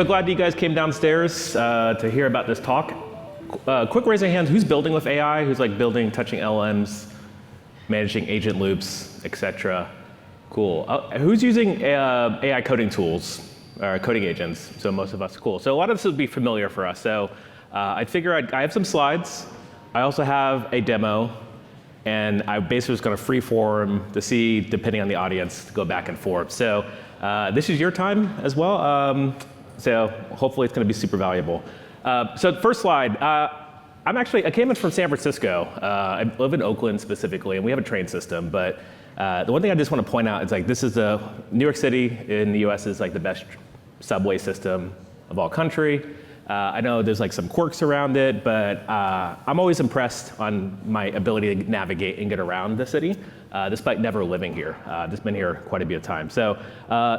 so glad you guys came downstairs to hear about this talk. Quick raise of hands, who's building with AI? Who's like building, touching LLMs, managing agent loops, etc.? Cool. Who's using AI coding tools or coding agents? So most of us, cool. So a lot of this will be familiar for us. So I figure I have some slides. I also have a demo. And I basically was going to freeform to see, depending on the audience, to go back and forth. So this is your time as well. So hopefully it's going to be super valuable. So the first slide, I came in from San Francisco. I live in Oakland specifically, and we have a train system. But the one thing I just want to point out is like this is New York City in the U.S. is like the best subway system of all country. I know there's like some quirks around it, but I'm always impressed on my ability to navigate and get around the city, despite never living here. Just been here quite a bit of time. So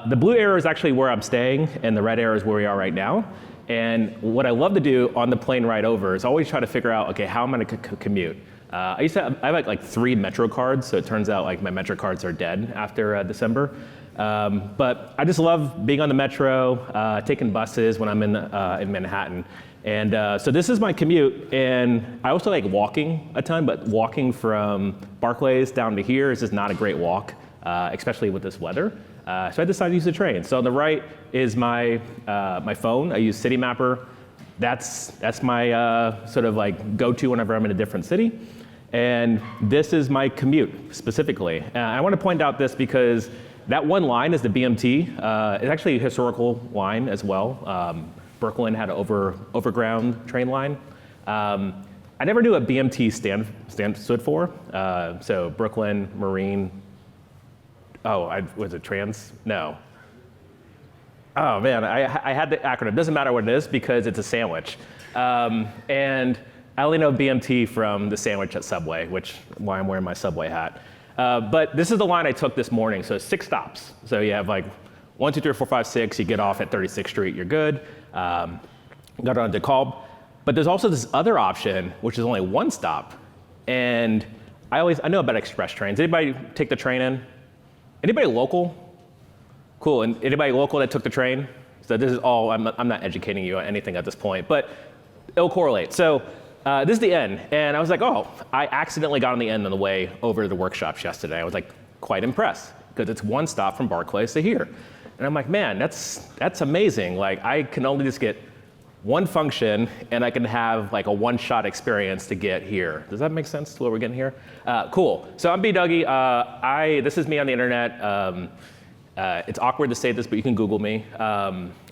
the blue arrow is actually where I'm staying, and the red arrow is where we are right now. And what I love to do on the plane ride over is always try to figure out, okay, how am I going to commute? I have like 3 Metro cards, so it turns out like my Metro cards are dead after December. But I just love being on the Metro, taking buses when I'm in Manhattan. And so this is my commute. And I also like walking a ton, but walking from Barclays down to here is just not a great walk, especially with this weather. So I decided to use the train. So on the right is my phone. I use Citymapper. That's my sort of like go-to whenever I'm in a different city. And this is my commute specifically. I want to point out this because that one line is the BMT. It's actually a historical line as well. Brooklyn had an overground train line. I never knew what BMT stood for. So Brooklyn, Marine. Was it trans? No. Oh man, I had the acronym. Doesn't matter what it is because it's a sandwich. And I only know BMT from the sandwich at Subway, which is why I'm wearing my Subway hat. But this is the line I took this morning, so 6 stops. So you have like 1, 2, 3, 4, 5, 6. You get off at 36th Street, you're good. Got on DeKalb. But there's also this other option, which is only 1 stop. And I know about express trains. Anybody take the train in? Anybody local? Cool. And anybody local that took the train? So this is all. I'm not educating you on anything at this point, but it'll correlate. So. This is the end, and I was like, I accidentally got on the end on the way over to the workshops yesterday. I was like quite impressed because it's 1 stop from Barclays to here. And I'm like, man, that's amazing. Like I can only just get 1 function and I can have like a 1-shot experience to get here. Does that make sense to what we're getting here? Cool, so I'm B. Dougie. This is me on the internet. It's awkward to say this, but you can Google me.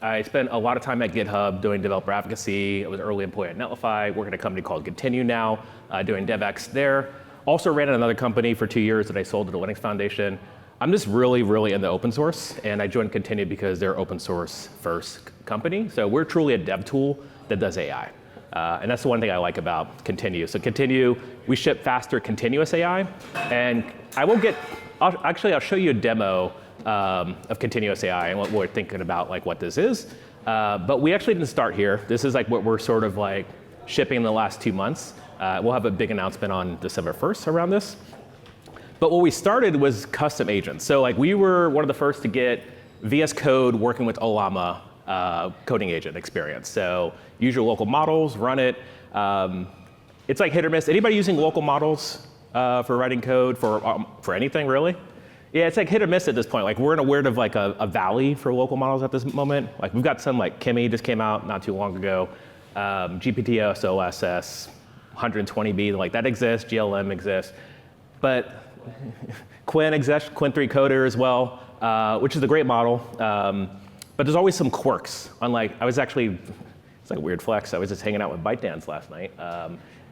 I spent a lot of time at GitHub doing developer advocacy. I was an early employee at Netlify, working at a company called Continue now, doing DevX there. Also ran another company for 2 years that I sold to the Linux Foundation. I'm just really, really into open source, and I joined Continue because they're open source first company. So we're truly a dev tool that does AI. And that's the one thing I like about Continue. So Continue, we ship faster continuous AI, and I'll show you a demo of continuous AI and what we're thinking about, like what this is. But we actually didn't start here. This is like what we're sort of like shipping in the last 2 months. We'll have a big announcement on December 1st around this. But what we started was custom agents. So like we were one of the first to get VS Code working with Olama coding agent experience. So use your local models, run it. It's like hit or miss. Anybody using local models for writing code for anything really? Yeah, it's like hit or miss at this point. Like we're in a weird of like a valley for local models at this moment. Like we've got some like Kimi just came out not too long ago. GPTs, OSS, 120B, like that exists. GLM exists. But Quinn exists, Quinn 3 Coder as well, which is a great model. But there's always some quirks. It's like a weird flex. I was just hanging out with ByteDance last night.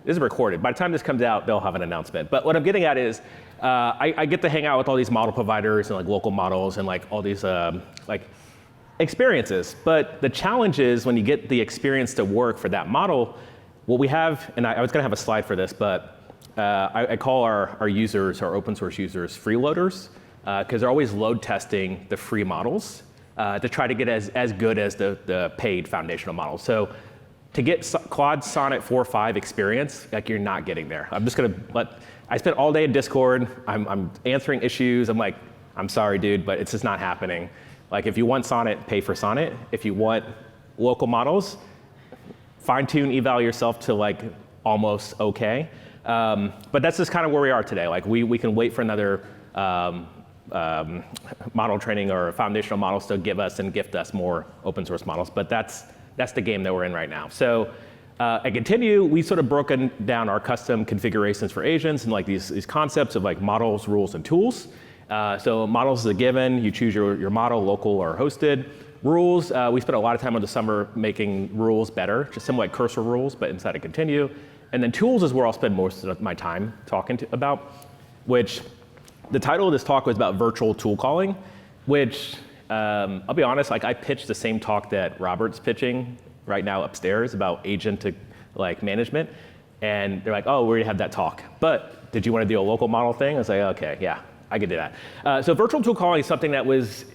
This is recorded. By the time this comes out, they'll have an announcement. But what I'm getting at is, I get to hang out with all these model providers and like local models and like all these like experiences. But the challenge is when you get the experience to work for that model, what we have, and I was going to have a slide for this, but I call our users, our open source users, freeloaders, because they're always load testing the free models to try to get as good as the paid foundational models. So to get Claude Sonnet 4.5 experience, like you're not getting there. I'm just gonna I spent all day in Discord. I'm answering issues. I'm like, I'm sorry, dude, but it's just not happening. Like if you want Sonnet, pay for Sonnet. If you want local models, fine-tune eval yourself to like almost okay. But that's just kind of where we are today. Like we can wait for another model training or foundational models to give us and gift us more open source models. But that's the game that we're in right now. So at Continue, we sort of broken down our custom configurations for agents and like these concepts of like models, rules, and tools. So models is a given. You choose your model, local or hosted. Rules, we spent a lot of time over the summer making rules better, just some like cursor rules, but inside of Continue. And then tools is where I'll spend most of my time talking about, which the title of this talk was about virtual tool calling, which I'll be honest, like I pitched the same talk that Robert's pitching right now upstairs about agent to like management. And they're like, oh, we already had that talk. But did you want to do a local model thing? I was like, okay, yeah, I could do that. So virtual tool calling is something that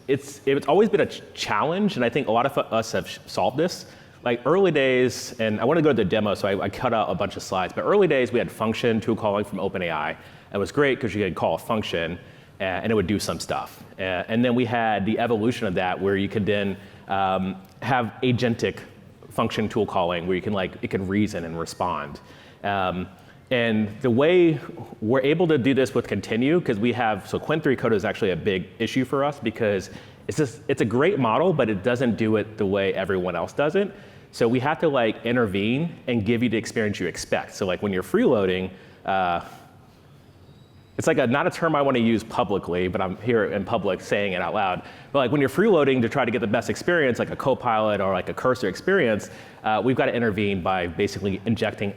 it's always been a challenge, and I think a lot of us have solved this. Like early days, and I want to go to the demo, so I cut out a bunch of slides, but early days we had function tool calling from OpenAI. It was great because you could call a function and it would do some stuff. And then we had the evolution of that where you could then have agentic function tool calling where you can it can reason and respond. And the way we're able to do this with Continue, because so Qwen3 code is actually a big issue for us because it's a great model, but it doesn't do it the way everyone else does it. So we have to like intervene and give you the experience you expect. So like when you're freeloading, it's like not a term I want to use publicly, but I'm here in public saying it out loud. But like when you're freeloading to try to get the best experience, like a Copilot or like a cursor experience, we've got to intervene by basically injecting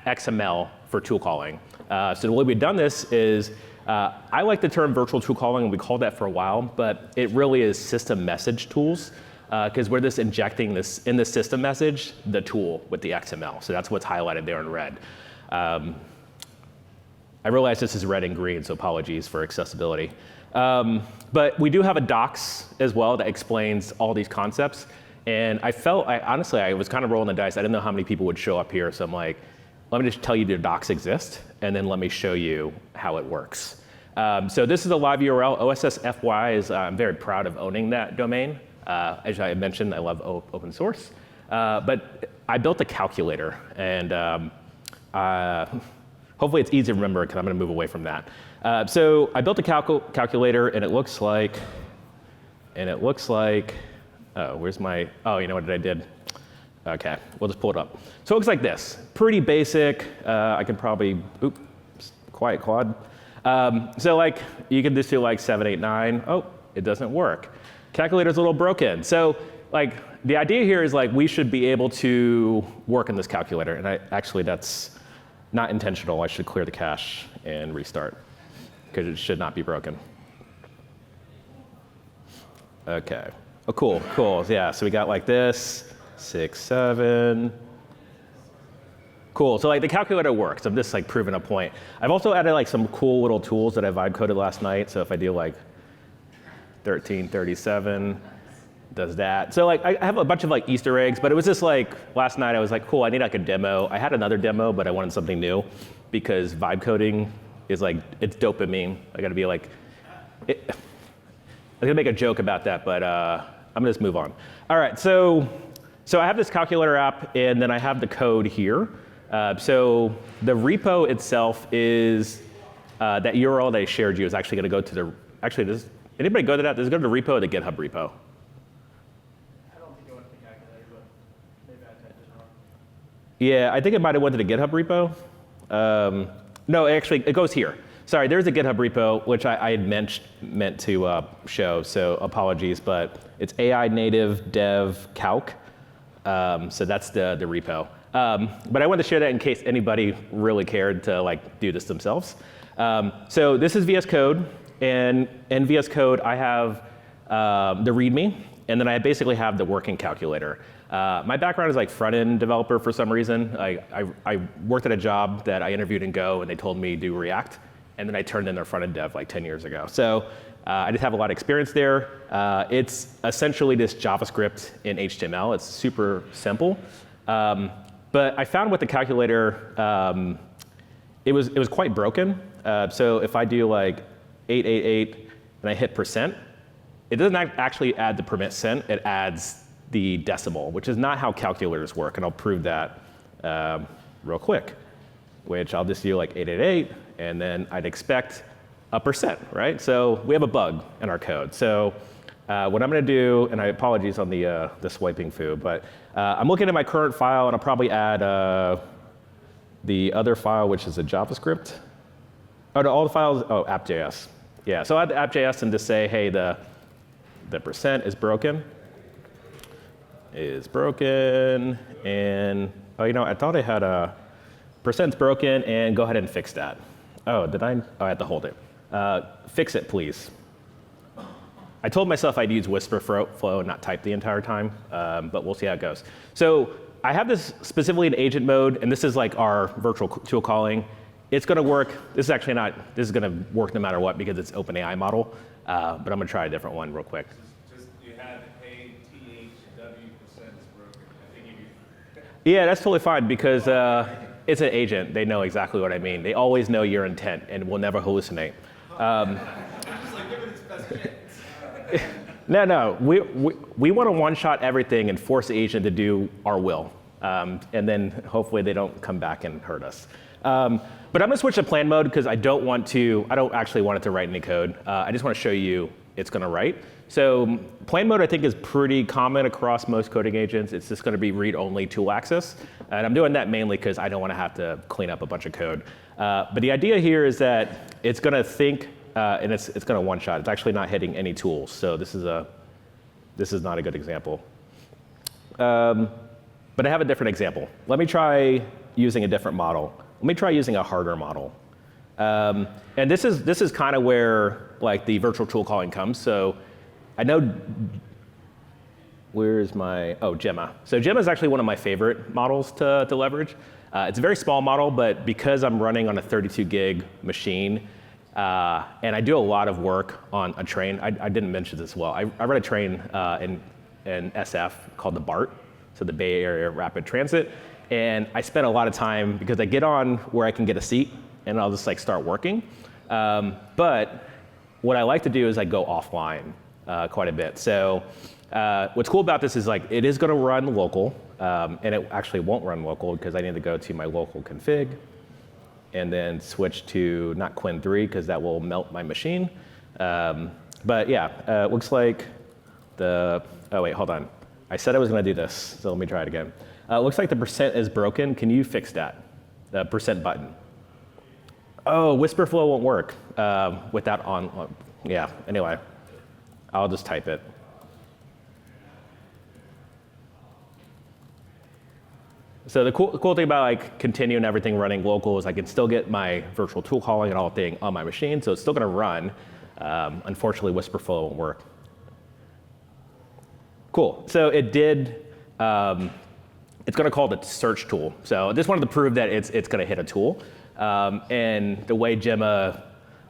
XML for tool calling. So the way we've done this is, I like the term virtual tool calling, and we called that for a while, but it really is system message tools, because we're just injecting this in the system message, the tool with the XML. So that's what's highlighted there in red. I realize this is red and green, so apologies for accessibility. But we do have a docs as well that explains all these concepts. And honestly, I was kind of rolling the dice. I didn't know how many people would show up here, so I'm like, let me just tell you the docs exist, and then let me show you how it works. So this is a live URL. OSSFY I'm very proud of owning that domain. As I mentioned, I love open source. But I built a calculator, and hopefully it's easy to remember because I'm going to move away from that. So I built a calculator, and it looks like, oh, you know what I did? Okay, we'll just pull it up. So it looks like this, pretty basic. I can probably, quiet Claude. So like, you can just do like 7, 8, 9. Oh, it doesn't work. Calculator's a little broken. So like, the idea here is like, we should be able to work in this calculator. And actually that's not intentional. I should clear the cache and restart because it should not be broken. Okay, oh cool, yeah. So we got like this. 6, 7. Cool, so like the calculator works. I'm just like proving a point. I've also added like some cool little tools that I vibe coded last night. So if I do like 1337, does that. So like I have a bunch of like Easter eggs, but it was just like last night I was like, cool, I need like a demo. I had another demo, but I wanted something new because vibe coding is like, it's dopamine. I gotta be like, I was gonna make a joke about that, but I'm gonna just move on. All right, so I have this calculator app, and then I have the code here. So the repo itself is, that URL that I shared you is actually going to go to the, actually, does anybody go to that? Does it go to the repo or the GitHub repo? I don't think it went to the calculator, but maybe I typed it wrong. Yeah, I think it might have went to the GitHub repo. No, actually, it goes here. Sorry, there's a GitHub repo, which I had meant to show, so apologies, but it's AI native dev calc. So that's the repo. But I wanted to share that in case anybody really cared to like do this themselves. So this is VS Code, and in VS Code I have the README, and then I basically have the working calculator. My background is like front-end developer for some reason. I worked at a job that I interviewed in Go, and they told me to do React, and then I turned in their front-end dev like 10 years ago. So I just have a lot of experience there. It's essentially this JavaScript in HTML. It's super simple. But I found with the calculator, it was quite broken. So if I do like 888 and I hit %, it doesn't actually add the permit %. It adds the decimal, which is not how calculators work, and I'll prove that real quick, which I'll just do like 888, and then I'd expect a percent, right? So we have a bug in our code. So what I'm going to do, and I apologize on the swiping foo, but I'm looking at my current file, and I'll probably add the other file, which is a JavaScript. Oh, no, all the files, oh, app.js. Yeah, so I'll add the app.js and just say, hey, the percent is broken. And oh, you know, I thought I had a percent's broken, and go ahead and fix that. Oh, did I? Oh, I had to hold it. Fix it, please. I told myself I'd use whisper flow and not type the entire time, but we'll see how it goes. So I have this specifically in agent mode, and this is like our virtual tool calling. It's going to work. This is actually not. This is going to work no matter what because it's OpenAI model. But I'm going to try a different one real quick. Just you had ATHW percent is broken. I think you. Yeah, that's totally fine because it's an agent. They know exactly what I mean. They always know your intent and will never hallucinate. Just like give it its best chance. No. We want to one-shot everything and force the agent to do our will. And then hopefully they don't come back and hurt us. But I'm going to switch to plan mode because I don't actually want it to write any code. I just want to show you it's going to write. So plan mode I think is pretty common across most coding agents. It's just going to be read-only tool access. And I'm doing that mainly because I don't want to have to clean up a bunch of code. But the idea here is that it's going to think, and it's going to one-shot. It's actually not hitting any tools. So this is not a good example. But I have a different example. Let me try using a different model. Let me try using a harder model. And this is kind of where like the virtual tool calling comes. So I know, where's my, oh, Gemma. So Gemma is actually one of my favorite models to leverage. It's a very small model, but because I'm running on a 32 gig machine, and I do a lot of work on a train, I didn't mention this as well. I run a train in SF called the BART, so the Bay Area Rapid Transit. And I spend a lot of time because I get on where I can get a seat and I'll just like start working. But what I like to do is I go offline quite a bit. So what's cool about this is like it is going to run local, and it actually won't run local because I need to go to my local config and then switch to not Quinn3 because that will melt my machine. But yeah, it looks like oh wait, hold on. I said I was going to do this, so let me try it again. Looks like the percent is broken. Can you fix that? The percent button. Oh, whisper flow won't work with that on. Yeah, anyway, I'll just type it. So the cool thing about like continue and everything running local is I can still get my virtual tool calling and all thing on my machine, so it's still going to run. Unfortunately, whisper flow won't work. Cool. So it did. It's going to call the search tool. So I just wanted to prove that it's going to hit a tool. And the way Gemma,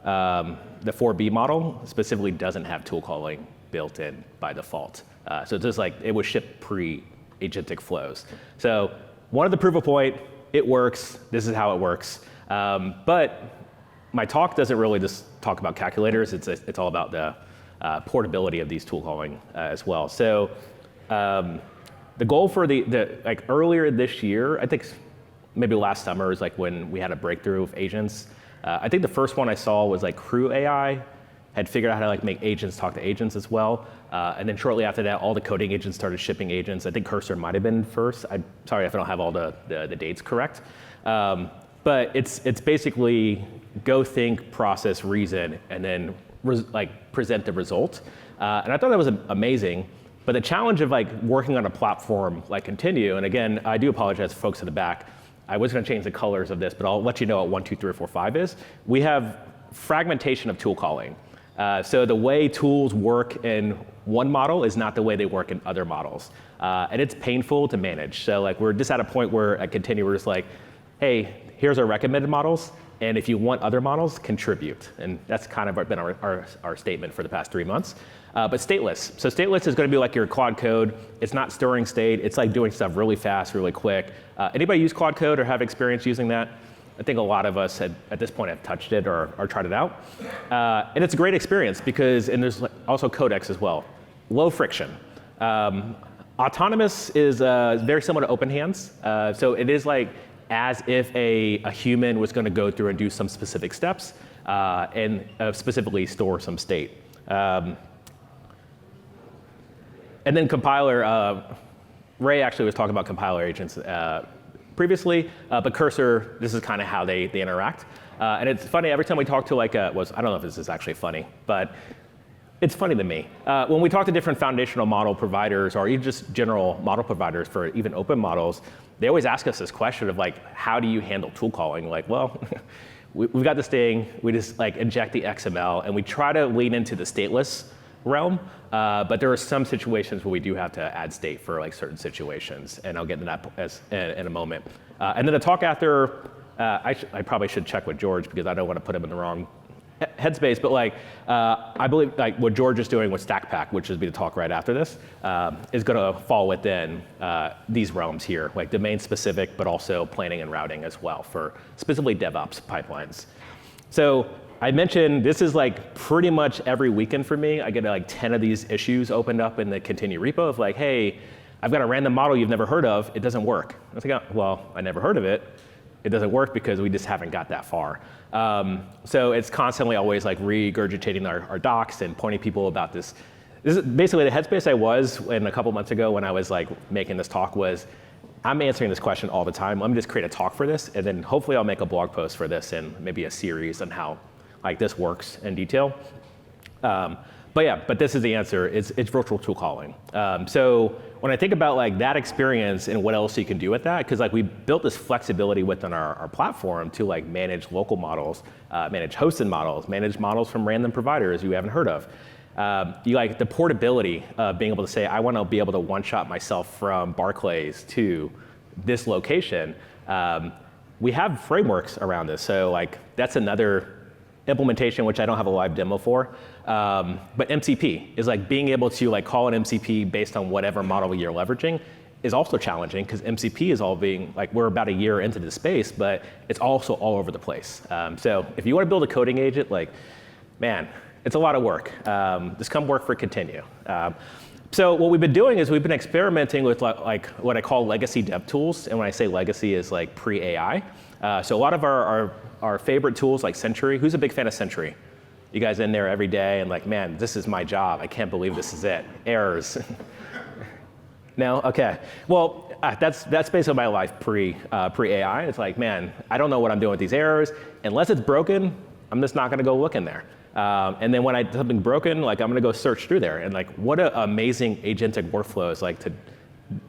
the 4B model specifically doesn't have tool calling built in by default. So it's just like it was shipped pre-agentic flows. So wanted to prove a point. It works. This is how it works. But my talk doesn't really just talk about calculators. It's all about the portability of these tool calling as well. So the goal for like earlier this year, I think maybe last summer is like when we had a breakthrough of agents. I think the first one I saw was like Crew AI had figured out how to like make agents talk to agents as well. And then shortly after that, all the coding agents started shipping agents. I think Cursor might have been first. I'm sorry if I don't have all the dates correct. But it's basically go think, process, reason, and then like present the result. And I thought that was amazing. But the challenge of like working on a platform like Continue, and again, I do apologize to folks in the back. I was going to change the colors of this, but I'll let you know what 1, 2, 3, 4, 5 is. We have fragmentation of tool calling. So the way tools work in one model is not the way they work in other models. And it's painful to manage. So like we're just at a point where at Continue, we're just like, hey, here's our recommended models. And if you want other models, contribute. And that's kind of been our statement for the past 3 months. But stateless. So stateless is going to be like your Claude code. It's not storing state. It's like doing stuff really fast, really quick. Anybody use Claude code or have experience using that? I think a lot of us at this point have touched it or tried it out. And it's a great experience because, and there's also codecs as well. Low friction. Autonomous is very similar to OpenHands. So it is like as if a human was going to go through and do some specific steps and specifically store some state. And then compiler, Ray actually was talking about compiler agents previously, but Cursor, this is kind of how they interact. And it's funny, every time we talk to like I don't know if this is actually funny, but it's funny to me. When we talk to different foundational model providers or even just general model providers for even open models, they always ask us this question of like, how do you handle tool calling? Like, well, we've got this thing, we just like inject the XML and we try to lean into the stateless realm, but there are some situations where we do have to add state for like certain situations, and I'll get into that in a moment. And then the talk after, I probably should check with George because I don't want to put him in the wrong headspace, but like I believe like what George is doing with StackPack, which is be the talk right after this, is going to fall within these realms here, like domain specific, but also planning and routing as well for specifically DevOps pipelines. So I mentioned this is like pretty much every weekend for me. I get like 10 of these issues opened up in the continue repo of like, hey, I've got a random model you've never heard of. It doesn't work. I was like, oh, well, I never heard of it. It doesn't work because we just haven't got that far. So it's constantly always like regurgitating our docs and pointing people about this. This is basically the headspace I was in a couple months ago when I was like making this talk was, I'm answering this question all the time. Let me just create a talk for this, and then hopefully I'll make a blog post for this and maybe a series on how like this works in detail. But this is the answer. It's virtual tool calling. So when I think about like that experience and what else you can do with that, because like we built this flexibility within our platform to like manage local models, manage hosted models, manage models from random providers you haven't heard of. You like the portability of being able to say, I want to be able to one-shot myself from Barclays to this location. We have frameworks around this. So like that's another implementation, which I don't have a live demo for. But MCP is like being able to like call an MCP based on whatever model you're leveraging is also challenging because MCP is all being like, we're about a year into the space, but it's also all over the place. So if you want to build a coding agent, like, man, it's a lot of work. Just come work for Continue. So what we've been doing is we've been experimenting with like what I call legacy dev tools. And when I say legacy is like pre-AI. So a lot of our favorite tools like Sentry. Who's a big fan of Sentry? You guys in there every day and like, man, this is my job. I can't believe this is it. Errors. No? Okay. Well, that's basically my life pre-AI. It's like, man, I don't know what I'm doing with these errors. Unless it's broken, I'm just not going to go look in there. And then when something broken, like I'm going to go search through there. And like, what an amazing agentic workflows like to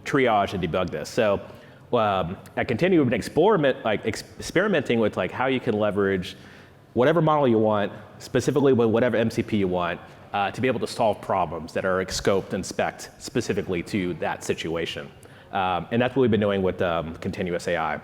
triage and debug this. So I continue to experimenting with like how you can leverage whatever model you want, specifically with whatever MCP you want, to be able to solve problems that are scoped and spec'd specifically to that situation. And that's what we've been doing with continuous AI.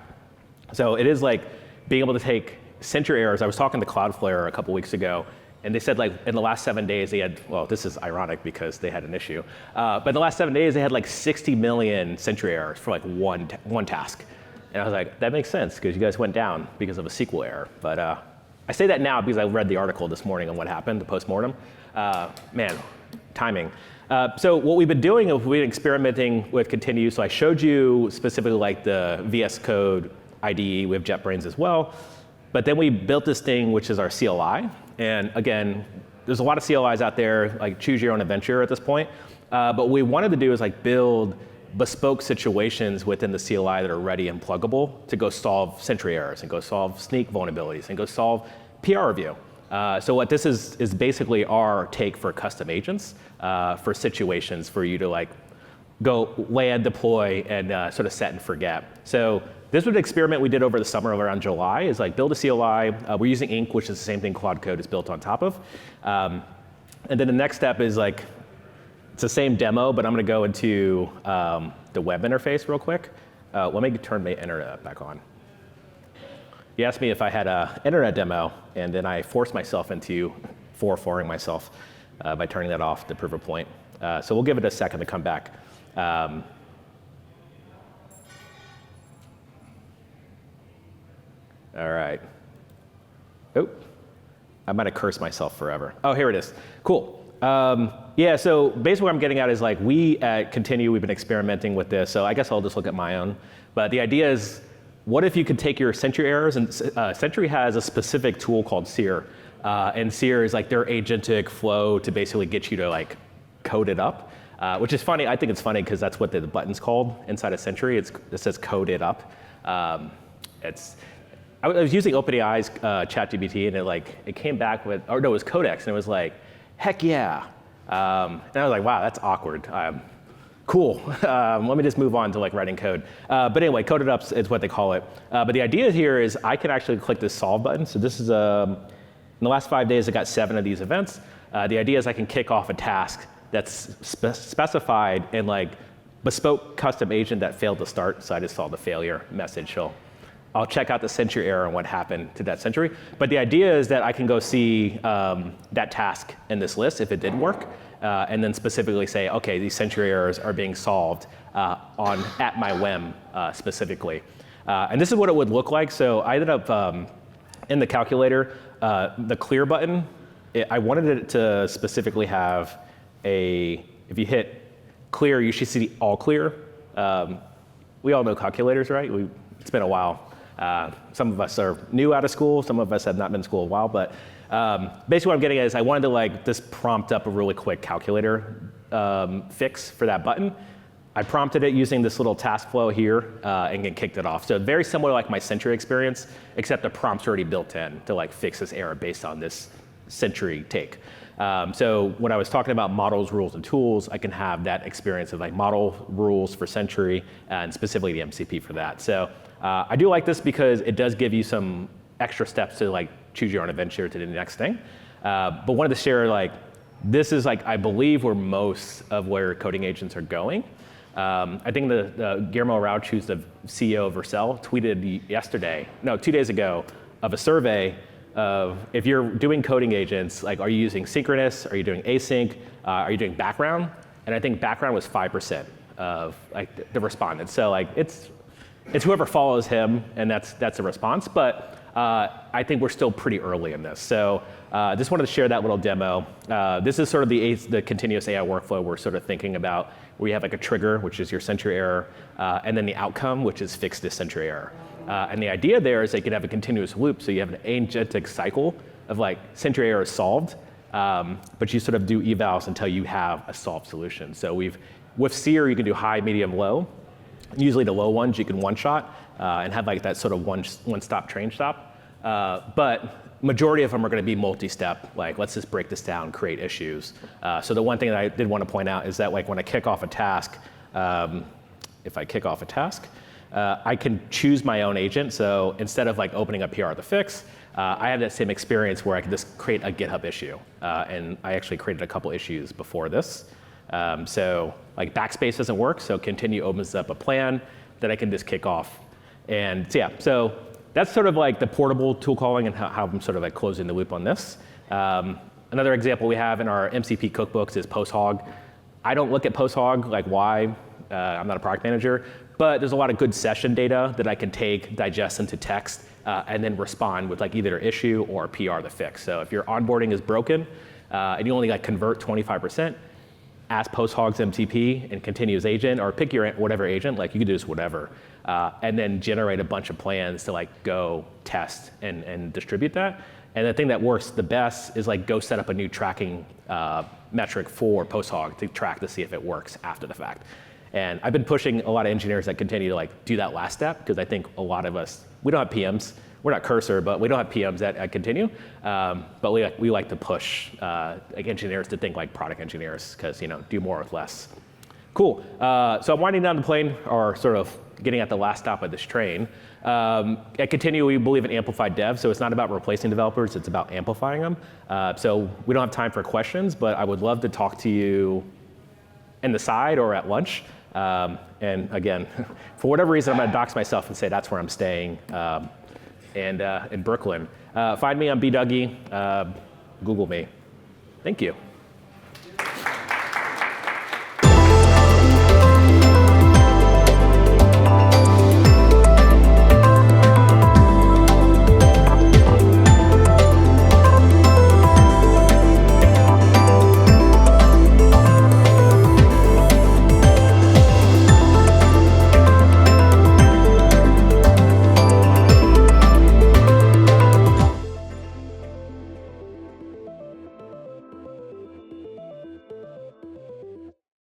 So it is like being able to take Sentry errors. I was talking to Cloudflare a couple weeks ago, and they said like in the last 7 days they had, well, this is ironic because they had an issue, but in the last 7 days they had like 60 million Sentry errors for like one task. And I was like, that makes sense because you guys went down because of a SQL error. But I say that now because I read the article this morning on what happened, the postmortem. Man, timing. So what we've been doing is we've been experimenting with Continue. So I showed you specifically like the VS Code IDE. We have JetBrains as well. But then we built this thing, which is our CLI. And again, there's a lot of CLIs out there, like choose your own adventure at this point. But what we wanted to do is like build bespoke situations within the CLI that are ready and pluggable to go solve Sentry errors and go solve sneak vulnerabilities and go solve PR review. So what this is basically our take for custom agents for situations for you to like go land, deploy, and sort of set and forget. So this was an experiment we did over the summer around July, is like build a CLI. We're using Ink, which is the same thing Claude Code is built on top of. And then the next step is like, it's the same demo, but I'm going to go into the web interface real quick. Let me turn my internet back on. You asked me if I had an internet demo, and then I forced myself into 4-4ing myself by turning that off to prove a point. So we'll give it a second to come back. All right. Oh, I might have cursed myself forever. Oh, here it is. Cool. Yeah, so basically what I'm getting at is like we at Continue, we've been experimenting with this. So I guess I'll just look at my own. But the idea is, what if you could take your Sentry errors, and Sentry has a specific tool called Seer. And Seer is like their agentic flow to basically get you to like code it up, which is funny. I think it's funny because that's what the button's called inside of Sentry. It says code it up. I was using OpenAI's ChatGPT, and it came back with, or no, it was Codex, and it was like, heck yeah. And I was like, wow, that's awkward. Cool. Let me just move on to like writing code. But anyway, code it up is what they call it. But the idea here is I can actually click this solve button. So this is in the last 5 days, I got 7 of these events. The idea is I can kick off a task that's specified in like bespoke custom agent that failed to start. So I just saw the failure message. So I'll check out the Sentry error and what happened to that Sentry. But the idea is that I can go see that task in this list if it did work, and then specifically say, okay, these Sentry errors are being solved at my whim specifically. And this is what it would look like. So I ended up in the calculator, the clear button, I wanted it to specifically have if you hit clear, you should see all clear. We all know calculators, right? It's been a while. Some of us are new out of school. Some of us have not been in school a while. But basically what I'm getting at is I wanted to like just prompt up a really quick calculator fix for that button. I prompted it using this little task flow here and then kicked it off. So very similar to like my Sentry experience, except the prompt's already built in to like fix this error based on this Sentry take. So when I was talking about models, rules, and tools, I can have that experience of like model rules for Sentry and specifically the MCP for that. So I do like this because it does give you some extra steps to like choose your own adventure to the next thing. But wanted to share like, this is like, I believe where most of where coding agents are going. I think the Guillermo Rauch, who's the CEO of Vercel, tweeted 2 days ago, of a survey of if you're doing coding agents, like are you using synchronous, are you doing async, are you doing background? And I think background was 5% of like the respondents. So like it's whoever follows him, and that's the response. But I think we're still pretty early in this. So just wanted to share that little demo. This is sort of the continuous AI workflow we're sort of thinking about, where you have like a trigger, which is your Sentry error, and then the outcome, which is fix this Sentry error. And the idea there is that you can have a continuous loop, so you have an agentic cycle of like Sentry error is solved, but you sort of do evals until you have a solved solution. So with Seer, you can do high, medium, low. Usually the low ones you can one-shot and have like that sort of one-stop train stop. But majority of them are going to be multi-step, like let's just break this down, create issues. So the one thing that I did want to point out is that like when I kick off a task, if I kick off a task, I can choose my own agent. So instead of like opening up PR the fix, I have that same experience where I can just create a GitHub issue. And I actually created a couple issues before this. So like backspace doesn't work, so Continue opens up a plan that I can just kick off. And so, yeah, so that's sort of like the portable tool calling and how I'm sort of like closing the loop on this. Another example we have in our MCP cookbooks is PostHog. I don't look at PostHog, like why? I'm not a product manager, but there's a lot of good session data that I can take, digest into text, and then respond with like either an issue or PR the fix. So if your onboarding is broken and you only like convert 25%, ask PostHog's MCP and Continuous agent, or pick your whatever agent, like you can do this whatever, and then generate a bunch of plans to like go test and distribute that. And the thing that works the best is like go set up a new tracking metric for PostHog to track to see if it works after the fact. And I've been pushing a lot of engineers that continue to like do that last step, because I think a lot of us, we don't have PMs. We're not Cursor, but we don't have PMs at Continue. But we like to push like engineers to think like product engineers, because do more with less. Cool. So I'm winding down the plane, or sort of getting at the last stop of this train. At Continue, we believe in amplified dev, so it's not about replacing developers, it's about amplifying them. So we don't have time for questions, but I would love to talk to you in the side or at lunch. And again, for whatever reason, I'm going to dox myself and say that's where I'm staying. And in Brooklyn. Find me on BDougie, Google me. Thank you.